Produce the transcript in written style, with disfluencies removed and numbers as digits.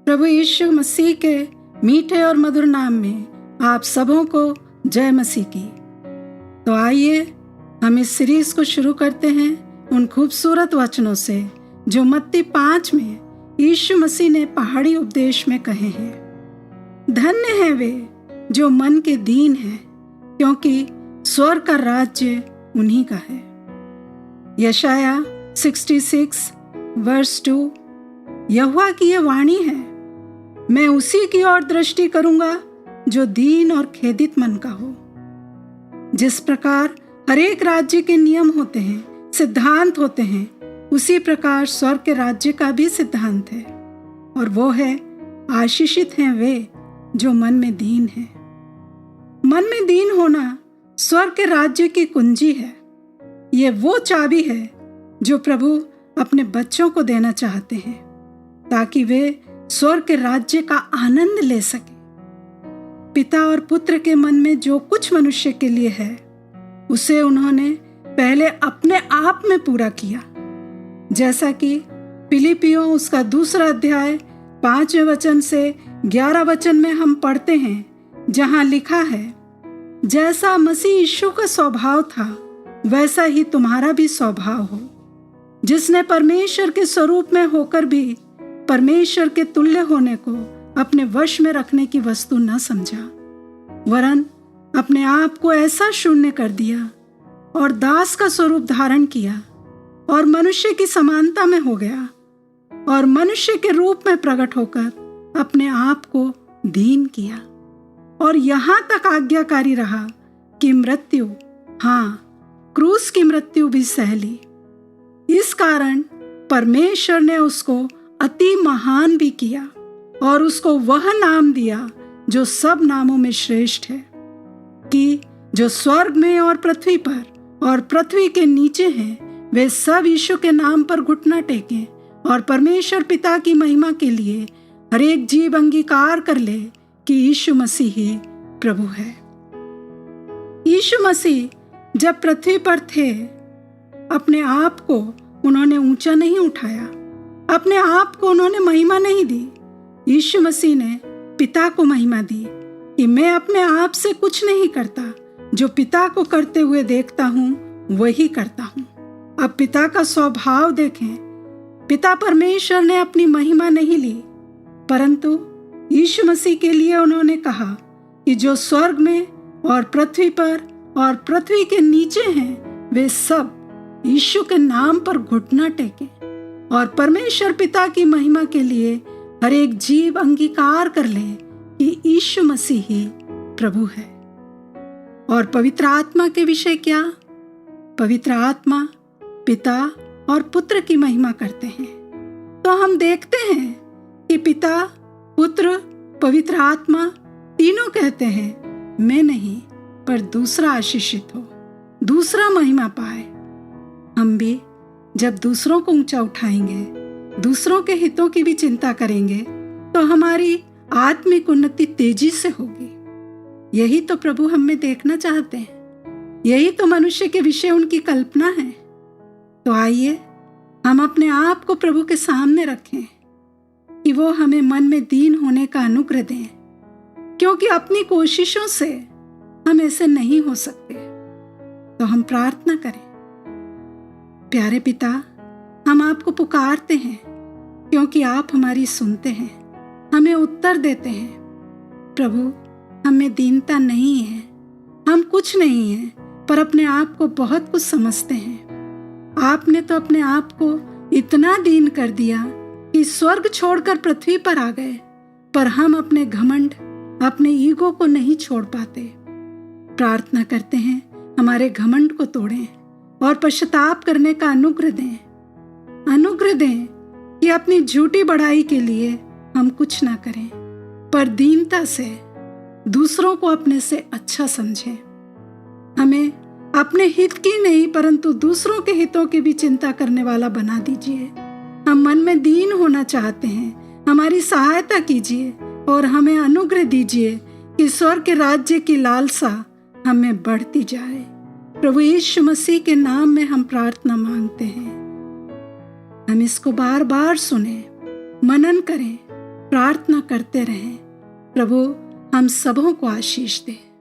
प्रभु यीशु मसीह के मीठे और मधुर नाम में आप सबों को जय मसीह की। तो आइए हम इस सीरीज को शुरू करते हैं उन खूबसूरत वचनों से जो मत्ती 5 में यीशु मसीह ने पहाड़ी उपदेश में कहे हैं। धन्य हैं वे जो मन के दीन हैं, क्योंकि स्वर्ग का राज्य उन्हीं का है। यशाया 66 वर्स 2, यहोवा की यह वाणी है, मैं उसी की ओर दृष्टि करूंगा जो दीन और खेदित मन का हो। जिस प्रकार हर एक राज्य के नियम होते हैं, सिद्धांत होते हैं, उसी प्रकार स्वर्ग के राज्य का भी सिद्धांत है, और वो है आशीषित हैं वे जो मन में दीन हैं। मन में दीन होना स्वर्ग के राज्य की कुंजी है। ये वो चाबी है जो प्रभु अपने बच्चों को देना चाहते हैं, ताकि वे स्वर्ग के राज्य का आनंद ले सके। पिता और पुत्र के मन में जो कुछ मनुष्य के लिए है, उसे उन्होंने पहले अपने आप में पूरा किया। जैसा कि फिलिपियों उसका 2 अध्याय 5वें वचन से 11 वचन में हम पढ़ते हैं, जहां लिखा है, जैसा मसीह यीशु का स्वभाव था वैसा ही तुम्हारा भी स्वभाव हो, जिसने परमेश्वर के स्वरूप में होकर भी परमेश्वर के तुल्य होने को अपने वश में रखने की वस्तु न समझा, वरन अपने आप को ऐसा शून्य कर दिया और दास का स्वरूप धारण किया और मनुष्य की समानता में हो गया और मनुष्य के रूप में प्रकट होकर अपने आप को दीन किया और यहाँ तक आज्ञाकारी रहा कि मृत्यु, हाँ, क्रूस की मृत्यु भी सह ली। इस कारण परमेश्वर ने उसको अति महान भी किया और उसको वह नाम दिया जो सब नामों में श्रेष्ठ है, कि जो स्वर्ग में और पृथ्वी पर और पृथ्वी के नीचे हैं, वे सब यीशु के नाम पर घुटना टेकें और परमेश्वर पिता की महिमा के लिए हर एक जीव अंगीकार कर ले कि यीशु मसीह ही प्रभु है। यीशु मसीह जब पृथ्वी पर थे, अपने आप को उन्होंने ऊंचा नहीं उठाया, अपने आप को उन्होंने महिमा नहीं दी। यीशु मसीह ने पिता को महिमा दी कि मैं अपने आप से कुछ नहीं करता, जो पिता को करते हुए देखता हूँ वही करता हूँ। अब पिता का स्वभाव देखें। पिता परमेश्वर ने अपनी महिमा नहीं ली, परंतु यीशु मसीह के लिए उन्होंने कहा कि जो स्वर्ग में और पृथ्वी पर और पृथ्वी के नीचे हैं, वे सब यीशु के नाम पर घुटना टेकें और परमेश्वर पिता की महिमा के लिए हर एक जीव अंगीकार कर ले कि यीशु मसीह ही प्रभु है। और पवित्र आत्मा के विषय क्या? पवित्र आत्मा पिता और पुत्र की महिमा करते हैं। तो हम देखते हैं कि पिता, पुत्र, पवित्र आत्मा तीनों कहते हैं, मैं नहीं पर दूसरा आशीषित हो, दूसरा महिमा पाए। हम भी जब दूसरों को ऊंचा उठाएंगे, दूसरों के हितों की भी चिंता करेंगे, तो हमारी आत्मिक उन्नति तेजी से होगी। यही तो प्रभु हमें देखना चाहते हैं, यही तो मनुष्य के विषय उनकी कल्पना है। तो आइए हम अपने आप को प्रभु के सामने रखें कि वो हमें मन में दीन होने का अनुग्रह दें, क्योंकि अपनी कोशिशों से हम ऐसे नहीं हो सकते। तो हम प्रार्थना करें। प्यारे पिता, हम आपको पुकारते हैं क्योंकि आप हमारी सुनते हैं, हमें उत्तर देते हैं। प्रभु, हमें दीनता नहीं है, हम कुछ नहीं हैं, पर अपने आप को बहुत कुछ समझते हैं। आपने तो अपने आप को इतना दीन कर दिया कि स्वर्ग छोड़कर पृथ्वी पर आ गए, पर हम अपने घमंड, अपने ईगो को नहीं छोड़ पाते। प्रार्थना करते हैं हमारे घमंड को तोड़ें और पश्चाताप करने का अनुग्रह दें कि अपनी झूठी बढ़ाई के लिए हम कुछ ना करें, पर दीनता से दूसरों को अपने से अच्छा समझें। हमें अपने हित की नहीं परंतु दूसरों के हितों की भी चिंता करने वाला बना दीजिए। हम मन में दीन होना चाहते हैं, हमारी सहायता कीजिए और हमें अनुग्रह दीजिए कि स्वर्ग के राज्य की लालसा हमें बढ़ती जाए। प्रभु यीशु मसीह के नाम में हम प्रार्थना मांगते हैं। हम इसको बार बार सुने, मनन करें प्रार्थना करते रहें। प्रभु हम सबों को आशीष दे।